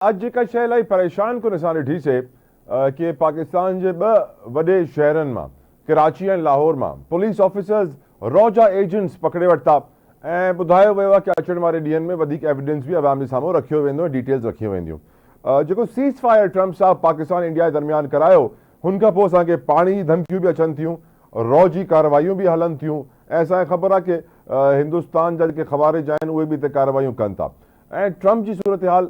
आज जेका शइ इलाही परेशान कुन असां ॾिठी से कि पाकिस्तान जे ॿ वॾे शहरनि मां कराची ऐं लाहौर मां पुलिस ऑफिसर्स रॉजा एजेंट्स पकड़े वरिता ऐं ॿुधायो वियो आहे कि अचण वारे ॾींहंनि में वधीक एविडेंस बि अवाम जे साम्हूं रखियो वेंदो, डिटेल्स रखियूं वेंदियूं। जेको सीज़ फायर ट्रम्प साहब पाकिस्तान इंडिया जे दरमियान करायो, हुन खां पोइ असांखे पाणी जी धमकियूं बि अचनि थियूं, रॉ जी कार्रवाइयूं बि हलनि थियूं ऐं असांखे ख़बर आहे कि हिंदुस्तान जा जेके ख़वारिज आहिनि उहे बि हिते कार्रवाइयूं कनि था। ऐं ट्रम्प जी सूरत हाल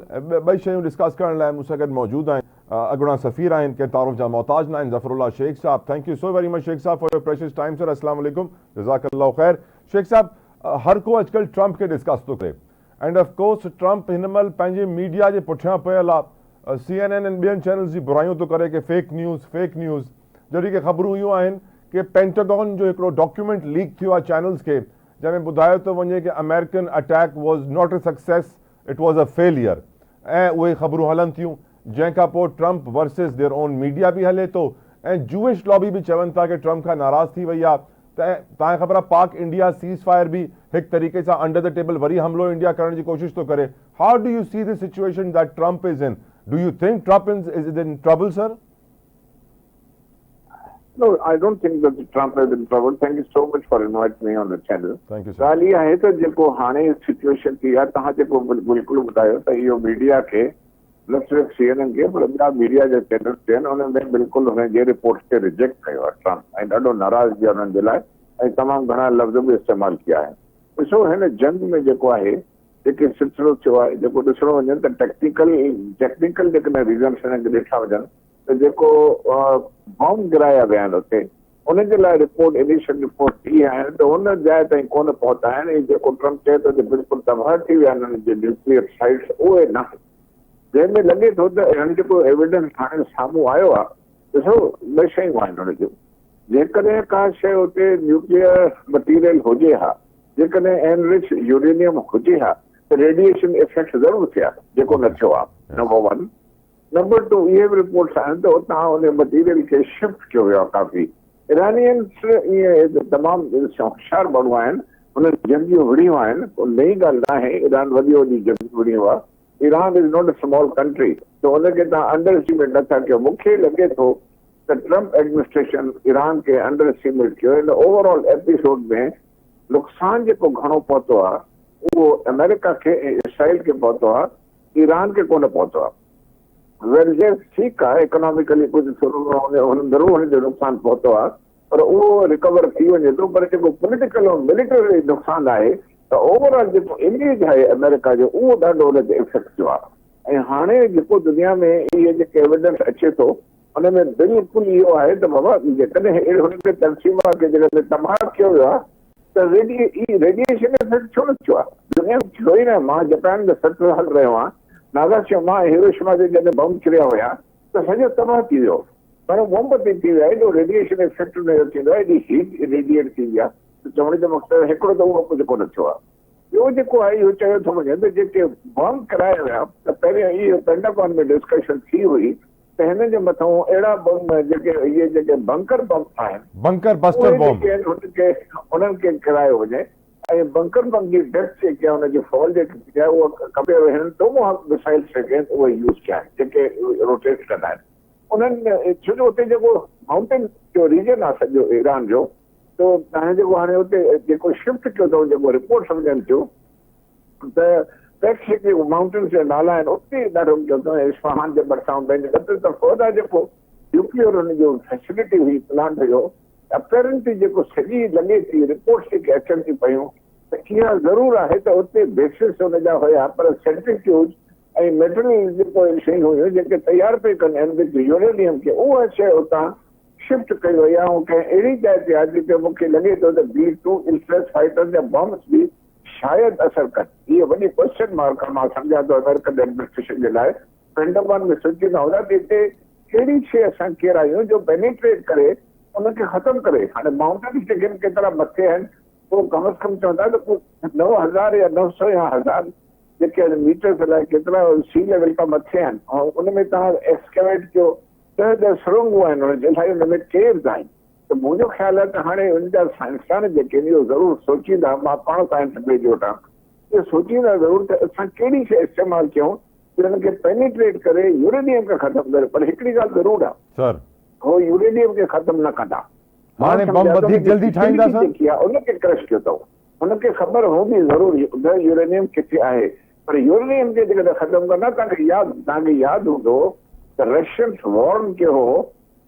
ॿई शयूं डिस्कस करण लाइ मूंसां गॾु मौजूदु आहिनि अॻूणा सफ़ीर आहिनि, के तारुफ़ जा मोहताज न आहिनि, Zafarullah Sheikh sahab. Thank you so very much Sheikh sahab for your precious time sir. अस्सलाम वालेकुम, जज़ाकल्लाहु ख़ैर। शेख साहब, हर को अॼुकल्ह ट्रम्प खे डिस्कस थो करे एंड ऑफ कोर्स ट्रम्प हिन महिल पंहिंजे मीडिया जे पुठियां पियल आहे। CNN ऐं ॿियनि चैनल्स जी बुराइयूं थो करे कि फेक न्यूज़ जॾहिं कि ख़बरूं इयूं आहिनि कि पेंटागन जो हिकिड़ो डॉक्यूमेंट लीक थियो आहे चैनल्स खे, जंहिंमें ॿुधायो थो वञे कि American attack was not a success, it was a failure. ऐं उहे ख़बरूं हलनि थियूं, जंहिंखां पोइ Trump versus their own media बि हले थो ऐं जूइश लॉबी बि चवनि था कि ट्रम्प खां नाराज़ थी वई आहे। त तव्हांखे ख़बर आहे पाक इंडिया सीज़ फायर बि हिकु तरीक़े सां अंडर द टेबल वरी हमिलो इंडिया करण जी कोशिशि थो करे। How do you see this situation that Trump is in? Do you think Trump is in trouble, sir? No, I don't think that Trump is in trouble. Thank you so much for inviting me on the channel. Thank you, sir. ॻाल्हि इहा आहे त जेको हाणे situation थी आहे, तव्हां जेको बिल्कुलु ॿुधायो त इहो मीडिया खे न सिर्फ़ु CNN खे पर ॿिया मीडिया जे चैनल्स ते आहिनि, उन्हनि में बिल्कुलु हुनजे रिपोर्ट्स खे रिजेक्ट कयो आहे ट्रम्प, ऐं ॾाढो नाराज़ बि आहे उन्हनि जे लाइ, ऐं तमामु घणा लफ़्ज़ बि इस्तेमालु कया आहिनि। ॾिसो, हिन जंग में जेको आहे, जेके सिलसिलो थियो आहे, जेको ॾिसणो वञे त टेक्निकल जेकॾहिं रीज़न्स हिन खे ॾिठा वञनि त जेको बॉम्ब गिराया विया आहिनि उते, उन जे लाइ इनिशियल रिपोर्ट इहे आहिनि त हुन जाइ ताईं कोन पहुता आहिनि। ऐं जेको ट्रम्प चए थो त बिल्कुलु तबाह थी विया आहिनि हुननि जे न्यूक्लियर साइट्स, उहे न, जंहिंमें लॻे थो त हिन जेको एविडेंस हाणे साम्हूं आयो आहे, ॾिसो ॿ शयूं आहिनि हुन जूं। जेकॾहिं का शइ उते न्यूक्लियर मटीरियल हुजे हा, जेकॾहिं एनरिच यूरेनियम हुजे हा, त रेडिएशन इफेक्ट ज़रूरु थिया, जेको न थियो आहे, नंबर 1। नंबर 2, इहे बि रिपोर्ट्स आहिनि त उतां उन मटीरियल खे शिफ्ट कयो वियो आहे काफ़ी। ईरानियंस इहे तमामु होशियार माण्हू आहिनि, हुननि जंगियूं विड़ियूं आहिनि, नई ॻाल्हि न आहे, ईरान वॾी जंगियूं विड़ियूं आहे। Iran is not a small country, त हुनखे तव्हां अंडर एस्टिमेट नथा कयो। मूंखे लॻे थो त ट्रम्प एडमिनिस्ट्रेशन ईरान खे अंडर एस्टिमेट कयो। हिन ओवरऑल एपिसोड में नुक़सानु जेको घणो पहुतो आहे उहो अमेरिका खे ऐं इसराइल खे पहुतो आहे, ईरान खे कोन पहुतो आहे। ठीकु आहे, इकोनॉमिकली कुझु ज़रूरु हुनजो नुक़सानु पहुतो आहे, पर उहो रिकवर थी वञे थो। पर जेको पॉलिटिकल ऐं मिलिटरी नुक़सानु आहे, त ओवरऑल जेको इमेज आहे अमेरिका जो, उहो ॾाढो हुनते इफेक्ट थियो आहे। ऐं हाणे जेको दुनिया में इहे जेके एविडेंस अचे थो, हुन में बिल्कुलु इहो आहे त बाबा जेकॾहिं हुनखे तनसीमा खे जेकॾहिं तबाह कयो वियो आहे, त रेडिएशन इफेक्ट छो न थियो आहे? दुनिया में थियो ई न। मां जापान में 7 साल रहियो आहियां। नागासाकी हिरोशिमा ते जॾहिं बम किरिया हुया त सॼो तबाह थी वियो, पर मोमबती थी विया। एॾो रेडिएशन इफेक्ट हुनजो थींदो आहे, एॾी हीट रेडिएट थींदी आहे। त चवण जो मक़सदु हिकिड़ो त उहो कुझु कोन थियो आहे। ॿियो जेको आहे इहो चयो थो वञे त जेके बम किराया विया, त पहिरियों इहो पेंटागन में डिस्कशन थी हुई त हिन जे मथां अहिड़ा बम जेके बंकर बम आहिनि, बंकर बस्टर बम, उन्हनि खे किरायो वञे। ऐं बंकर बम जी डेप्थ जेकी आहे, हुनजी फॉल जेकी आहे, उहा खपे हिननि टोमोहॉक मिसाइल्स जेके आहिनि उहे यूज़ कया आहिनि, जेके रोटेट कंदा आहिनि उन्हनि। छो जो उते जेको माउंटेन जो रीजन आहे सॼो ईरान जो, त तव्हां जेको हाणे उते जेको शिफ्ट कयो अथव, जेको रिपोर्ट सम्झनि थियूं त पैक्स जेके माउंटेन्स जा नाला आहिनि, उते ॾाढो कयो अथव। इस्फहान जे भरिसां पंहिंजे त फ़ौदा जेको न्यूक्लियर हुनजो फैसिलिटी हुई, प्लांट हुयो, अपेरेंटली जेको सॼी लॻे थी रिपोर्ट्स जेके अचनि थियूं पियूं, त इहा ज़रूरु आहे त उते बेसिस हुनजा हुया, पर सेंट्रीफ्यूज ऐं मेटल जेको शयूं हुयूं जेके तयारु पई कनि यूरेनियम खे, उहा शइ उतां शिफ्ट कई वई आहे। ऐं कंहिं अहिड़ी जाइ ते आहे जिते मूंखे लॻे थो त B-2 इंस्ट्रेस फाइटर जा बॉम्ब्स बि शायदि असरु कनि। इहा वॾी क्वेश्चन मार्क आहे, मां सम्झां थो अमेरिकन एडमिनिस्ट्रेशन जे लाइ। पेंटागन में सोचींदा हूंदा त हिते कहिड़ी शइ असां केरायूं जो पेनिट्रेट करे उनखे ख़तमु करे। हाणे माउंटेन्स जेके केतिरा मथे आहिनि, पोइ कम अज़ कम चवंदा त पोइ 9000 या 900 या 1000 जेके मीटर लाइ केतिरा सी लेवल खां मथे आहिनि, ऐं उन में तव्हां एक्सकेवेट कयो त सुरंगूं आहिनि, हुनजे इलाही हुन में केव्स आहिनि। त मुंहिंजो ख़्यालु आहे त हाणे हुनजा साइंसदान जेके आहिनि इहो ज़रूरु सोचींदा, मां पाण साइंस ग्रेजुएट आहियां, इहो सोचींदा ज़रूरु त असां कहिड़ी शइ इस्तेमालु कयूं उनखे पेनिट्रेट करे यूरेनियम खे ख़तम करे, पर हिकिड़ी ॻाल्हि ज़रूर आहे, सर हो यूरेनियम खे ख़तम न कंदा। हाणे बम वधीक जल्दी ठाहींदा सर? जेकी आहे उनखे क्रश कयो अथऊं, हुनखे ख़बर हूंदी ज़रूरी यूरेनियम किथे आहे, पर यूरेनियम खे जेकॾहिं ख़तम कंदा, तव्हांखे यादि हूंदो त रशियन्स वॉर्न कयो हो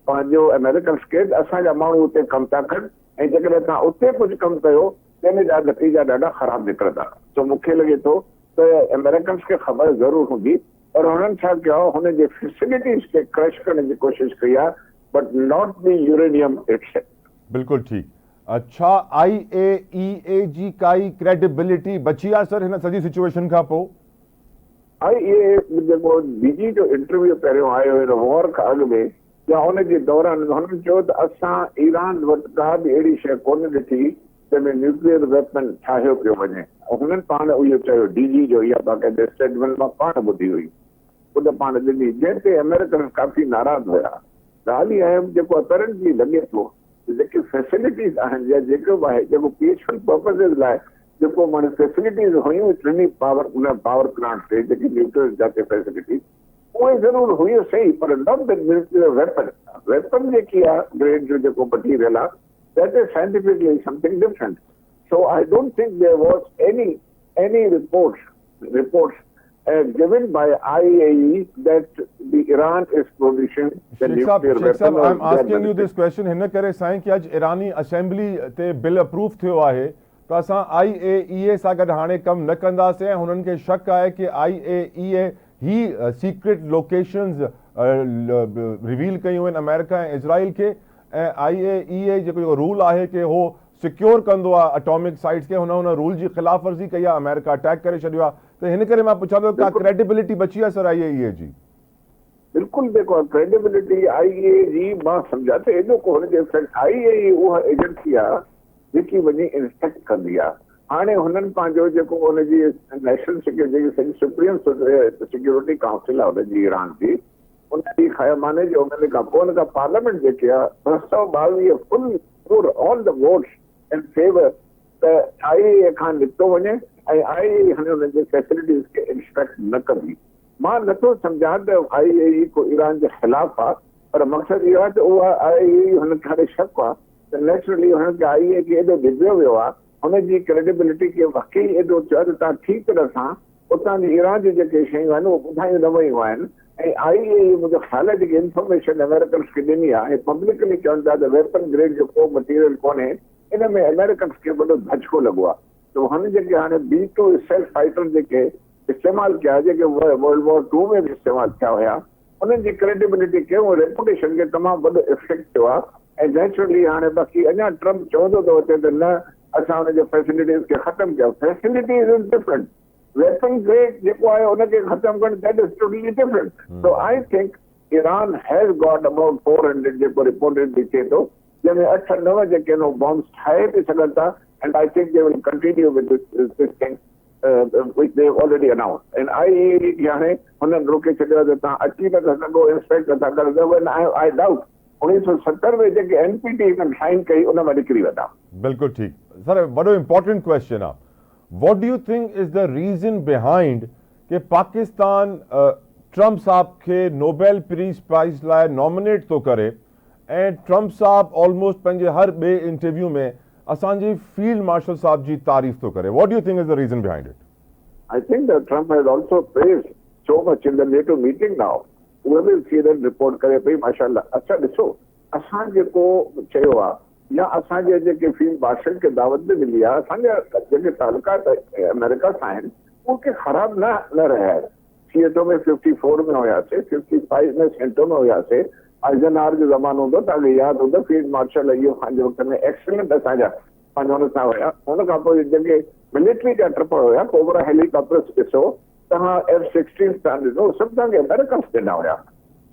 पंहिंजो अमेरिकन्स खे, असांजा माण्हू उते कमु था कनि, ऐं जेकॾहिं तव्हां उते कुझु कमु कयो तंहिंजे जा नतीजा ॾाढा ख़राब निकिरंदा। सो मूंखे लॻे थो त अमेरिकन्स खे ख़बर ज़रूर हूंदी, पर हुननि छा कयो, हुनजे फैसिलिटीज़ खे क्रश करण जी कोशिशि कई आहे, but not the uranium itself. बिल्कुल ठीक। अच्छा, IAEA जी काई क्रेडिबिलिटी बची आहे सर हिन सॼी सिचुएशन खां पोइ? IAEA जेको DG जो इंटरव्यू पहिरियों आयो हिन वॉर खां अॻु में या हुनजे दौरान, हुननि चयो त असां ईरान वटि का बि अहिड़ी शइ कोन ॾिठी जंहिंमें न्यूक्लियर वेपन ठाहियो पियो वञे। हुननि पाण इहो चयो, DG जो, इहा बाक़ाइदा स्टेटमेंट मां पाण ॿुधी हुई, ख़ुदि पाण ॾिनी, जंहिं ते अमेरिकन काफ़ी नाराज़ हुया। ॻाल्हि इहा आहे, जेको अपैरेंटली लॻे थो जेके फैसिलिटीज़ आहिनि या जेको बि आहे, जेको पीसफुल पर्पज़िस लाइ जेको माने फैसिलिटीज़ हुयूं टिनी पावर प्लांट ते, जेकी न्यूक्लियर जाते फैसिलिटीज़, उहे ज़रूरु हुयूं सही, पर नॉट द न्यूक्लियर वेपन जेकी आहे ग्रेड जो जेको मटीरियल आहे, that is scientifically something different. So I don't think there was any reports given by IAEA that the Iran is producing the nuclear weapon. Sheikh Sahab, I'm asking you this question हिन करे साईं कि अॼु ईरानी assembly ते bill approve थियो आहे त असां IAEA सां गॾु हाणे कमु न कंदासीं, ऐं हुननि खे शक आहे कि IAEA ही सीक्रेट लोकेशंस रिवील कयूं आहिनि अमेरिका ऐं इज़राइल खे, ऐं IAEA जेको रूल आहे कि हो सिक्योर कंदो आहे अटॉमिक साइट्स खे, हुन रूल जी ख़िलाफ़ वर्ज़ी कई आहे, अमेरिका अटैक करे छॾियो आहे। त हिन करे मां पुछां थो, का क्रेडिबिलिटी बची आहे सर IAEA जी? बिल्कुलु जेको क्रेडिबिलिटी IAEA जी मां सम्झां त एॾो कोन्हे जे IAEA उहा एजेंसी आहे जेकी वञी इंस्पेक्ट कंदी आहे। हाणे हुननि पंहिंजो जेको हुनजी national security supreme security council आहे हुनजी ईरान जी, उनजी ख़यामाने जो उन्हनि खां पोइ हुन खां पार्लियामेंट जेकी आहे 222 full all the votes in favour त IAEA खां निकितो वञे ऐं IAEA हाणे हुननि जे फैसिलिटीज़ खे इंस्पेक्ट न कंदी। मां नथो सम्झां त IAEA को ईरान जे ख़िलाफ़ आहे, पर मक़सदु इहो आहे त उहा IAEA हुनखे हाणे शक आहे त नेचुरली हुनखे IAEA खे एॾो डिॼियो वियो आहे, हुनजी क्रेडिबिलिटी खे वाकई एॾो चयो त तव्हां ठीकु तरह सां उतां जी ईरान जी जेके शयूं आहिनि उहे ॿुधायूं न वयूं आहिनि, ऐं IAEA मुंहिंजो ख़्याल आहे जेकी इंफॉर्मेशन अमेरिकन्स खे ॾिनी आहे, ऐं पब्लिकली चवनि था त वेपन ग्रेड जो को मटीरियल कोन्हे, इन में अमेरिकन्स खे वॾो धचको लॻो आहे। त हुन जेके हाणे B2 स्टेल्थ फाइटर जेके इस्तेमालु कया, जेके वर्ल्ड वॉर 2 में बि इस्तेमालु थिया हुया, उन्हनि जी क्रेडिबिलिटी खे ऐं रेपुटेशन खे तमामु वॾो इफेक्ट थियो आहे। ऐं नेचुरली हाणे बाक़ी अञा ट्रम्प चवंदो थो अचे त न असां हुनजे फैसिलिटीज़ खे ख़तमु कयो, facilities is different, weapon grade जेको आहे उनखे ख़तमु करणु that is totally different. So I think Iran has got about 400 जेको रिपोर्टेड दिखे थो, जंहिंमें 8-9 जेके बॉम्ब्स ठाहे बि सघनि था, and I think they will continue with this thing which they have already announced. And IAEA खे हाणे हुननि रोके छॾियो आहे त तव्हां अची नथा सघो, इंस्पेक्ट नथा करे सघो, एंड आई डाउट 1970 में जेके NPT हिननि साइन कई उन मां निकिरी वेंदा। बिल्कुलु ठीकु सर, वॾो इम्पोर्टेंट क्वेश्चन आहे, what do you think is the reason behind कि पाकिस्तान ट्रम्प साहब खे नोबेल पीस प्राइज़ लाइ नॉमिनेट थो करे, ऐं ट्रम्प साहब ऑलमोस्ट पंहिंजे हर ॿिए इंटरव्यू में असांजी फील्ड मार्शल साहब जी तारीफ़ थो करे? What do you think is the reason behind it? I think that Trump has also praised so much in the NATO meeting now. उहे बि CNN रिपोर्ट करे पई माशाल्लाह। अच्छा ॾिसो, असां जेको चयो आहे या असांजे जेके फील्ड मार्शल खे दावत बि मिली आहे, असांजा जेके तालुकात अमेरिका सां आहिनि उहे ख़राब न रहिया आहिनि। सीएटो में 54 में हुयासीं, 55 में सेंटो में हुयासीं, आइजनहावर जो ज़मानो हूंदो, तव्हांखे यादि हूंदो, फील्ड मार्शल इहो पंहिंजे वक़्त में एक्सीलेंट असांजा पंहिंजो हुन सां हुया। हुन खां पोइ जेके मिलिट्री जा ट्रिप हुया, कोबरा हेलीकॉप्टर्स ॾिसो, तव्हां F-16 तव्हां ॾिसो, सभु तव्हांखे अमेरिकन्स ॾिना हुया।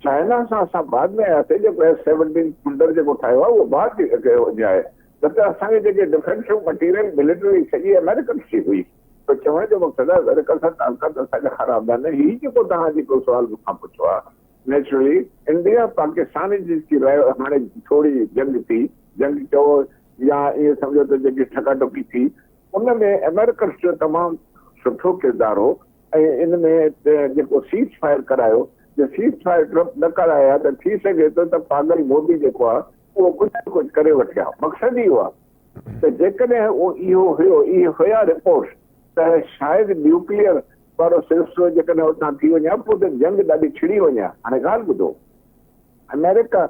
चाइना सां असां बाद में आयासीं, जेको F-17 थंडर जेको ठाहियो आहे उहो बाद में आहे, न त असांखे जेके डिफेंसिव मटीरियल मिलिट्री सॼी अमेरिकन्स जी हुई। त चवण जो मक़सदु आहे अमेरिका सां तालुकात असांजा ख़राब न। हीउ जेको तव्हां जेको सुवाल मूंखां पुछो आहे, नेचुरली इंडिया पाकिस्तान जी हाणे थोरी जंग चओ या ईअं सम्झो त जेकी ठकाठोकी थी, उन में अमेरिकन्स जो तमामु सुठो किरदारु हो। इन में जेको सीज़ फायर करायो, जो सीज़ फायर ट्रम्प न कराया त थी सघे थो त पागल मोदी जेको आहे उहो कुझु न कुझु करे वठे हा। मक़सदु इहो आहे त जेकॾहिं इहो हुया रिपोर्ट्स त शायदि न्यूक्लियर वारो सिलसिलो जेकॾहिं उतां थी वञे पोइ त जंग ॾाढी छिड़ी वञे। हाणे ॻाल्हि ॿुधो, अमेरिका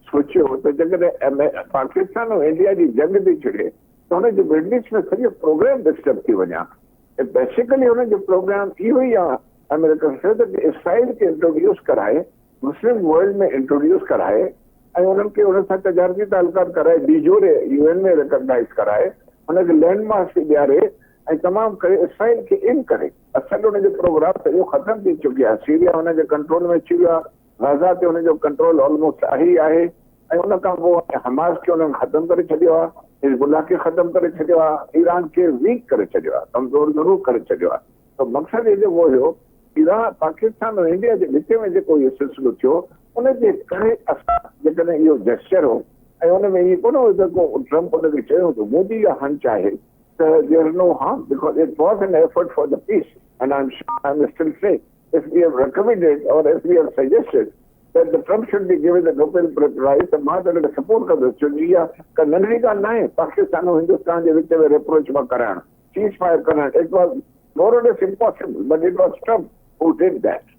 सोचियो त जेकॾहिं पाकिस्तान ऐं इंडिया जी जंग थी छिड़े त हुनजो मिडल ईस्ट में सॼो प्रोग्राम डिस्टर्ब थी वञे। बेसिकली हुनजो प्रोग्राम इहो ई आहे अमेरिका से त इसराइल खे इंट्रोड्यूस कराए, मुस्लिम वर्ल्ड में इंट्रोड्यूस कराए ऐं उन्हनि खे हुन सां तजारती तालुकात कराए, डीजोरे यूएन में रिकॉग्नाइज़ कराए, हुनखे लैंडमार्क्स ॾियारे ऐं तमामु करे इसराइल खे इन करे। असल हुनजो प्रोग्राम सॼो ख़तमु थी चुकी आहे। सीरिया हुनजे कंट्रोल में अची वियो आहे, गाज़ा ते हुनजो कंट्रोल ऑलमोस्ट आहे आहे ऐं उन खां पोइ हमास खे हुननि ख़तमु करे छॾियो आहे, हिज़बुल्लाह खे ख़तमु करे छॾियो आहे, ईरान खे वीक करे छॾियो आहे, कमज़ोर ज़रूरु करे छॾियो आहे। त मक़सदु इहो जेको हुयो ईरान पाकिस्तान ऐं इंडिया जे विच में जेको इहो सिलसिलो थियो उनजे करे असां जेकॾहिं इहो जेस्चर हो ऐं हुन में ईअं कोन हो जेको ट्रम्प हुनखे चयो त मोदी जा हंच आहे त there is no harm because it was an effort for the peace and I am still say if we have recommended or if we have suggested that the Trump should be given the Nobel Prize त मां त हुनखे support कंदुसि छो इहा का नंढड़ी ॻाल्हि न आहे पाकिस्तान ऐं हिंदुस्तान जे विच में रिप्रोच कराइणु, सीज़ फायर कराइणु। It was more or less impossible, but it was Trump who did that.